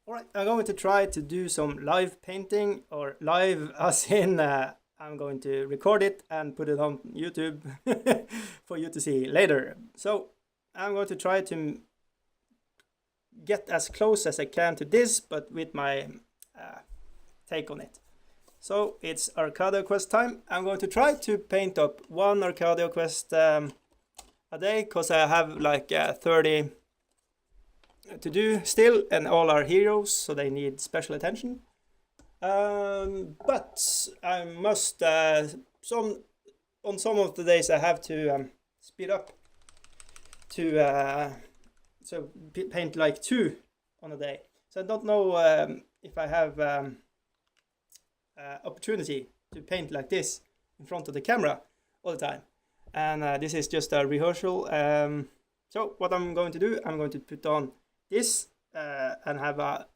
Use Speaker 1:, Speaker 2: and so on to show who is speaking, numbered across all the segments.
Speaker 1: Alright, I'm going to try to do some live painting, or live as in I'm going to record it and put it on YouTube for you to see later. So I'm going to try to get as close as I can to this, but with my take on it. So it's Arcadia Quest time. I'm going to try to paint up one Arcadia Quest a day, because I have like 30 to do still, and all are heroes, so they need special attention. But I must on some of the days I have to speed up to so paint like two on a day. So I don't know if I have opportunity to paint like this in front of the camera all the time. And this is just a rehearsal. So what I'm going to do, I'm going to put on this and have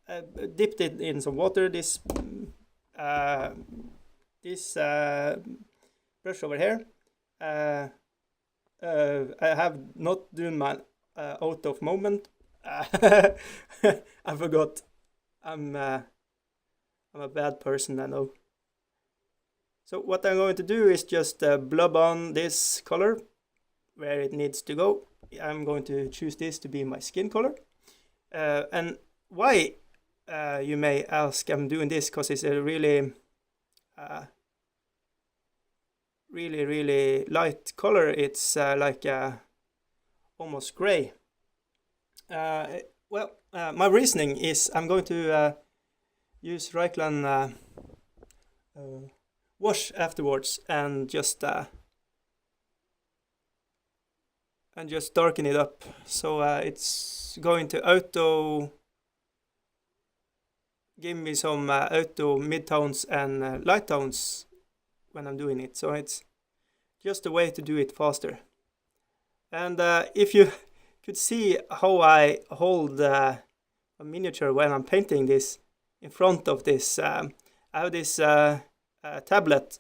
Speaker 1: dipped it in some water. This brush over here. I have not done my out of moment. I forgot. I'm a bad person, I know. So what I'm going to do is just blub on this color where it needs to go. I'm going to choose this to be my skin color. And why, you may ask, I'm doing this because it's a really really light color. It's like almost gray. Well, my reasoning is I'm going to use Reichland wash afterwards and just darken it up. So it's going to auto give me some auto midtones and light tones when I'm doing it. So it's just a way to do it faster. And if you could see how I hold a miniature when I'm painting this in front of this, I have this tablet,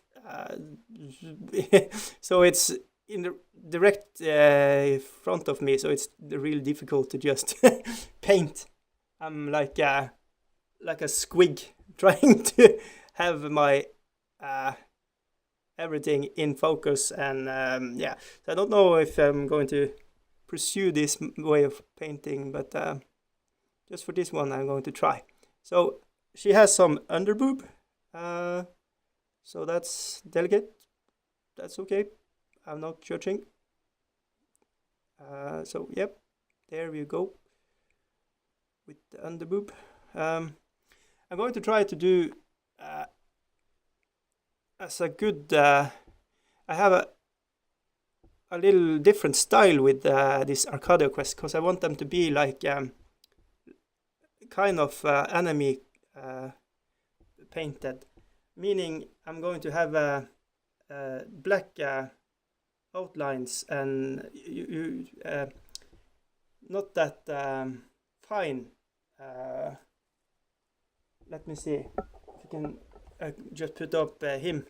Speaker 1: so it's in the direct front of me, so it's really difficult to just paint. I'm like a squig trying to have my everything in focus, and yeah, so I don't know if I'm going to pursue this way of painting, but just for this one I'm going to try. So she has some underboob, so that's delicate, that's okay, I'm not judging. So yep, there we go with the underboob. I'm going to try to do as a good I have a little different style with this Arcadia Quest, because I want them to be like kind of enemy painted, meaning I'm going to have black outlines, and not that fine. Let me see if you can just put up him,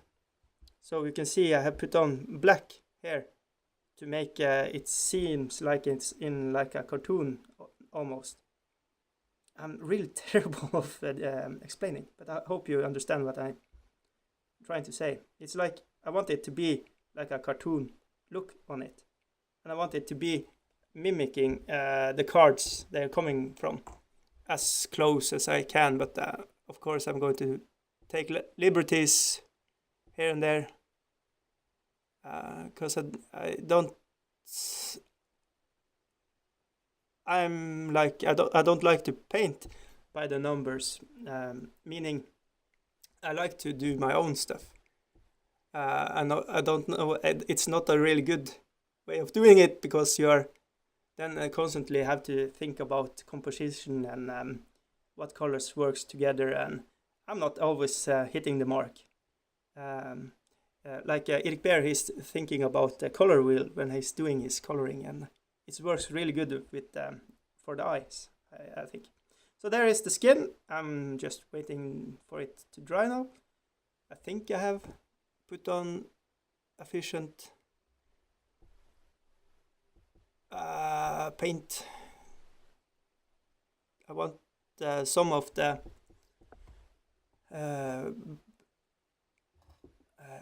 Speaker 1: so you can see I have put on black here to make it seems like it's in like a cartoon almost. I'm really terrible of explaining, but I hope you understand what I'm trying to say. It's like I want it to be like a cartoon look on it, and I want it to be mimicking the cards they're coming from as close as I can, but of course I'm going to take liberties here and there, because I don't I'm like I don't like to paint by the numbers, meaning I like to do my own stuff. I don't know, it's not a really good way of doing it, because you're then constantly have to think about composition and what colors works together, and I'm not always hitting the mark. Like Erik Bear, he's thinking about the color wheel when he's doing his coloring, and it works really good with for the eyes, I think. So there is the skin. I'm just waiting for it to dry now. I think I have put on efficient paint. I want some of the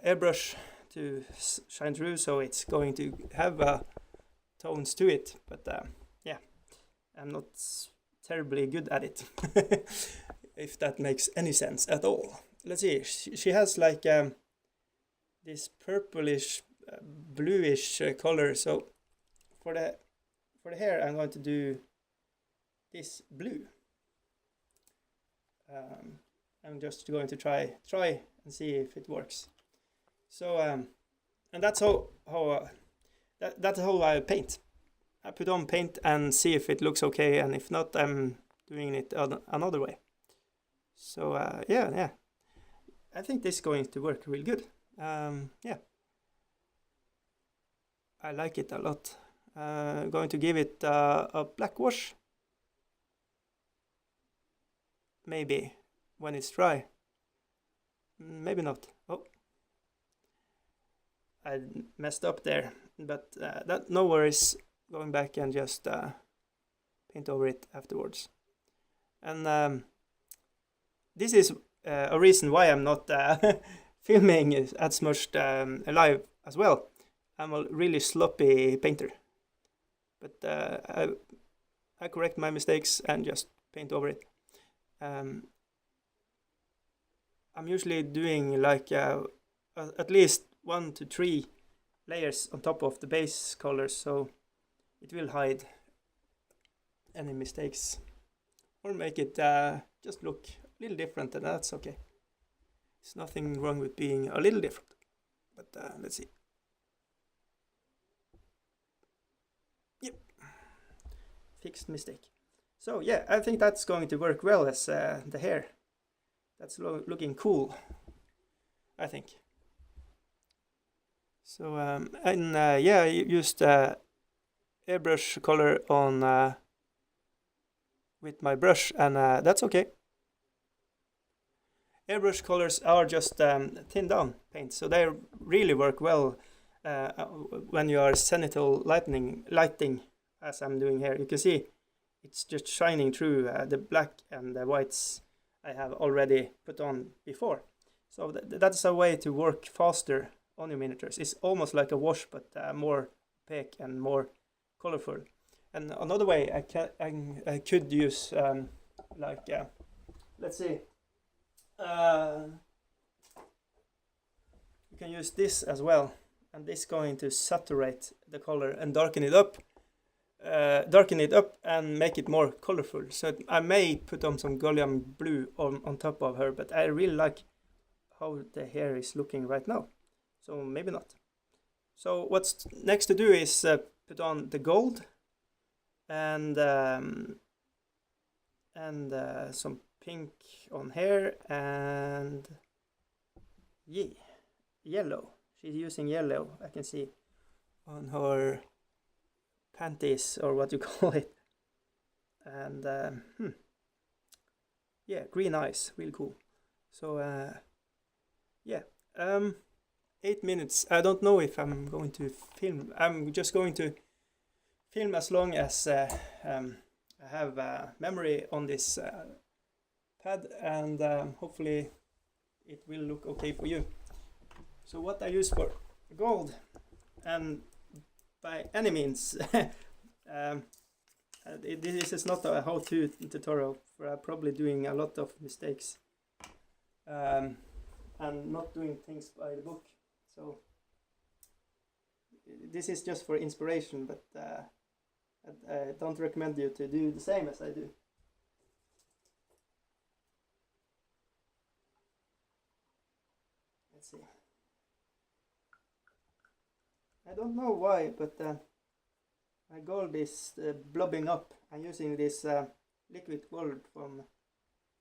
Speaker 1: airbrush to shine through, so it's going to have tones to it. But yeah, I'm not terribly good at it, if that makes any sense at all. Let's see. She has like this purplish, bluish color. So for the hair, I'm going to do this blue. I'm just going to try and see if it works. So and that's how that's how I paint. I put on paint and see if it looks okay, and if not, I'm doing it another way. So yeah, I think this is going to work real good. Yeah, I like it a lot. Going to give it a black wash, maybe when it's dry. Maybe not. Oh, I messed up there, but that no worries. Going back and just paint over it afterwards. And this is a reason why I'm not filming as much live as well. I'm a really sloppy painter, but I correct my mistakes and just paint over it. I'm usually doing like at least 1 to 3 layers on top of the base colors, so it will hide any mistakes or make it just look a little different, and that's okay. There's nothing wrong with being a little different. But let's see. Yep, fixed mistake. So yeah, I think that's going to work well as the hair. That's looking cool, I think. So and yeah, I used airbrush color on with my brush, and that's okay. Airbrush colors are just thinned down paint, so they really work well when you are zenithal lighting, as I'm doing here. You can see it's just shining through the black and the whites I have already put on before. So that's a way to work faster on your miniatures. It's almost like a wash, but more opaque and more colorful. And another way I could use like let's see, you can use this as well, and this is going to saturate the color and darken it up and make it more colorful. So I may put on some Gallium blue on top of her, but I really like how the hair is looking right now, so maybe not. So what's next to do is put on the gold and some pink on hair, and yeah, yellow. She's using yellow, I can see, on her panties, or what you call it. And yeah, green eyes, real cool. So yeah, 8 minutes. I don't know if I'm going to film. I'm just going to film as long as I have memory on this pad, and hopefully it will look okay for you. So what I use for gold, and by any means this is not a how-to tutorial, for I'm probably doing a lot of mistakes and not doing things by the book, so this is just for inspiration, but I don't recommend you to do the same as I do. Let's see. I don't know why, but my gold is blobbing up. I'm using this liquid gold from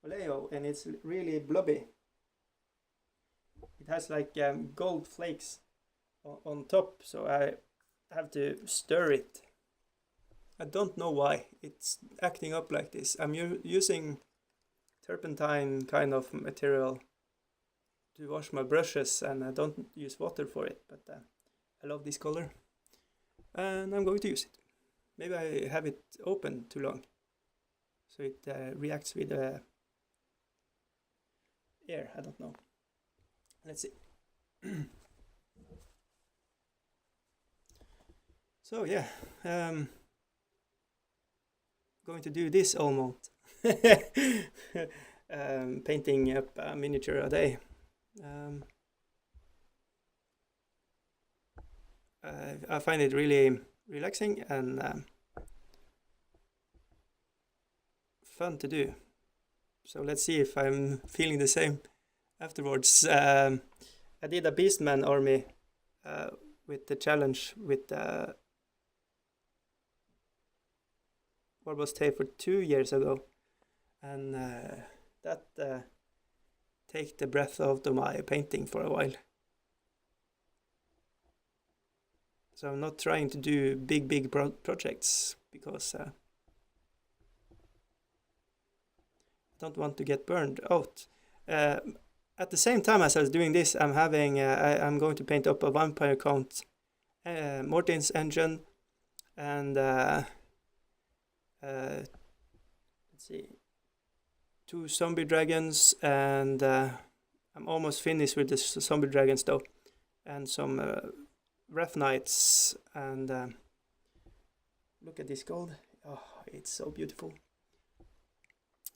Speaker 1: Oleo, and it's really blobby. It has like gold flakes on top, so I have to stir it. I don't know why it's acting up like this. I'm using turpentine kind of material to wash my brushes, and I don't use water for it, but I love this color and I'm going to use it. Maybe I have it open too long, so it reacts with air. I don't know. Let's see. So yeah, going to do this all month. Painting up a miniature a day. I find it really relaxing and fun to do. So let's see if I'm feeling the same afterwards. I did a Beastman army with the challenge with Warboss Tay for 2 years ago, and that take the breath out of my painting for a while. So I'm not trying to do big projects because I don't want to get burned out. At the same time as I was doing this, I'm going to paint up a vampire count, Mortin's engine, and let's see, 2 zombie dragons, and I'm almost finished with the zombie dragons though, and some Wrath Knights, and look at this gold. Oh, it's so beautiful.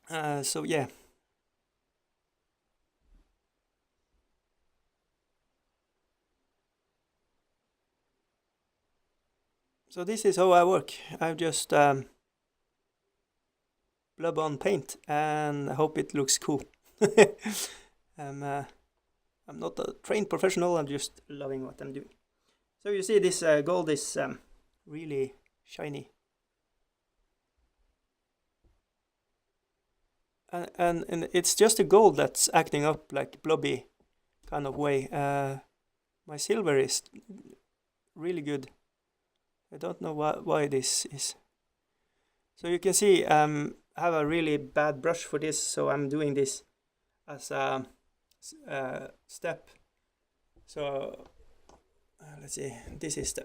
Speaker 1: So yeah. So this is how I work. I just blub on paint and hope it looks cool. I'm not a trained professional, I'm just loving what I'm doing. So you see this gold is really shiny. And it's just the gold that's acting up like blobby kind of way. My silver is really good. I don't know why this is. So you can see I have a really bad brush for this, so I'm doing this as a step. So let's see, this is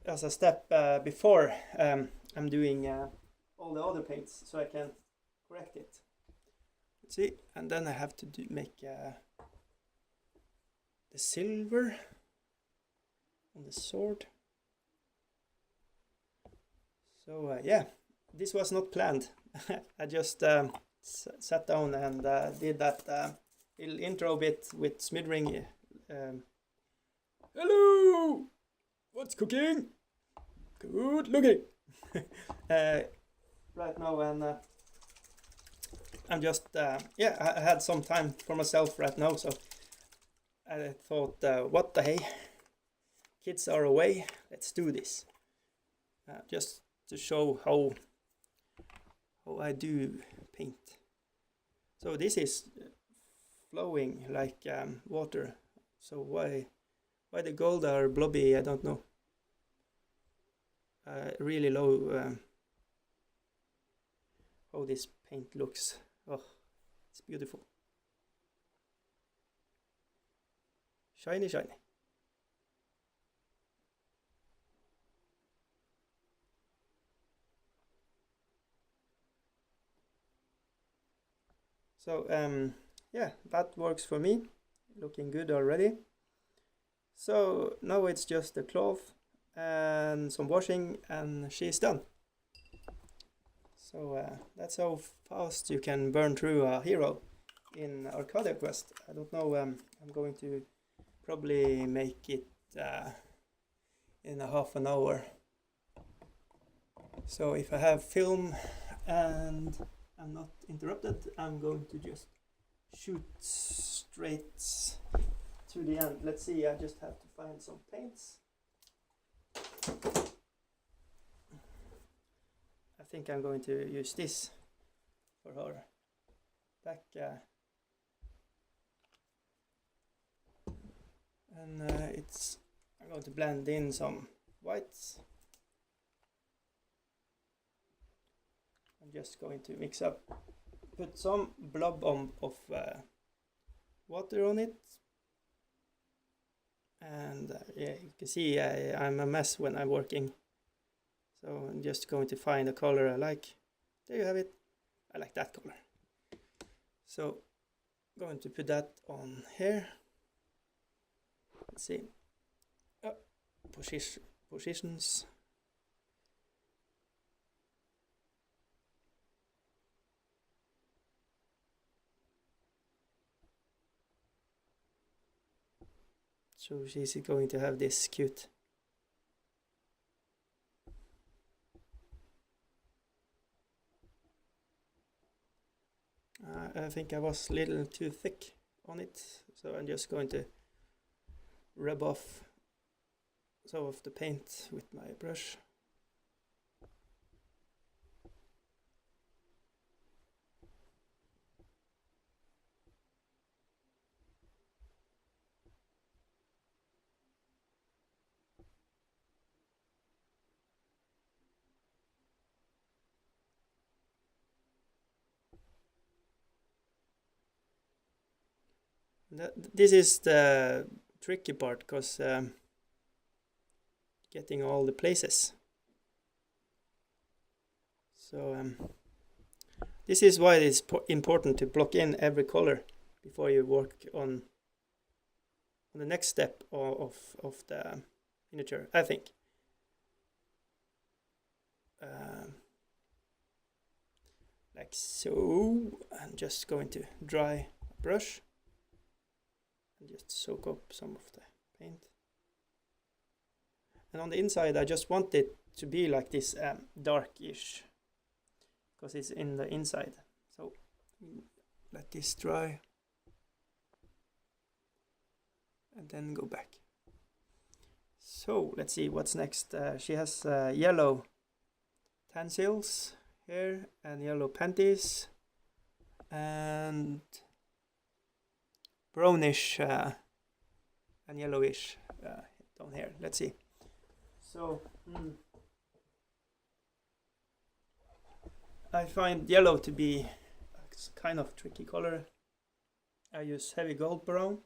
Speaker 1: as a step before I'm doing all the other paints, so I can correct it. Let's see, and then I have to make the silver on the sword. So yeah, this was not planned. I just sat down and did that little intro bit with Smidring. Hello! What's cooking? Good looking! Right now, and I'm just, yeah, I had some time for myself right now, so I thought, what the hey? Kids are away, let's do this. Just to show how I do paint. So this is flowing like water. So why the gold are blobby, I don't know. Really low how this paint looks. Oh, it's beautiful. Shiny, shiny. So yeah, that works for me. Looking good already. So now it's just the cloth and some washing and she's done. So that's how fast you can burn through a hero in Arcadia Quest. I don't know, I'm going to probably make it in a half an hour. So if I have film and I'm not interrupted, I'm going to just shoot straight to the end. Let's see, I just have to find some paints. I think I'm going to use this for her back. And I'm going to blend in some whites. I'm just going to mix up, put some blob of water on it. And yeah, you can see I'm a mess when I'm working. So I'm just going to find a color I like. There you have it. I like that color. So I'm going to put that on here. Let's see. Positions. So she's going to have this cute. I think I was a little too thick on it, so I'm just going to rub off some of the paint with my brush. This is the tricky part, because getting all the places. So this is why it's important to block in every color before you work on the next step of the miniature, I think. Like so. I'm just going to dry a brush and just soak up some of the paint. And on the inside I just want it to be like this darkish, because it's in the inside. So let this dry and then go back. So let's see what's next. She has yellow tansils here and yellow panties and brownish and yellowish down here. Let's see. So I find yellow to be a kind of tricky color. I use heavy gold brown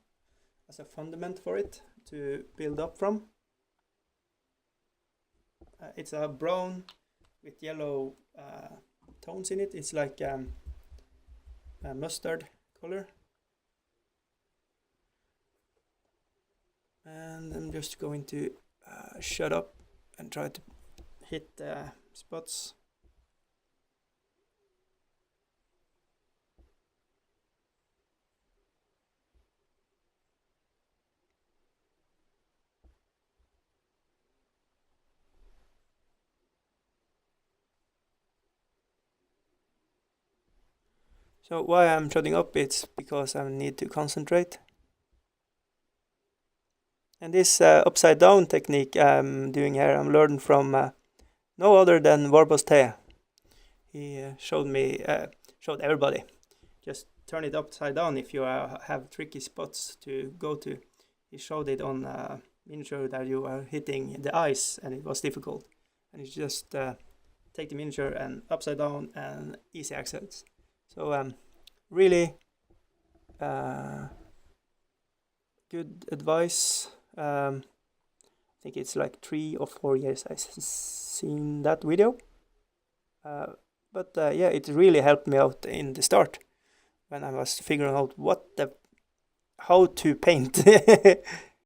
Speaker 1: as a fundament for it to build up from. It's a brown with yellow tones in it. It's like a mustard color. And I'm just going to shut up and try to hit the spots. So why I'm shutting up, it's because I need to concentrate. And this upside down technique I'm doing here, I'm learning from no other than Warbo's Te. He showed everybody. Just turn it upside down if you have tricky spots to go to. He showed it on a miniature that you are hitting the ice and it was difficult. And you just take the miniature and upside down and easy accents. So really good advice. I think it's like 3 or 4 years I've seen that video. But yeah, it really helped me out in the start when I was figuring out how to paint.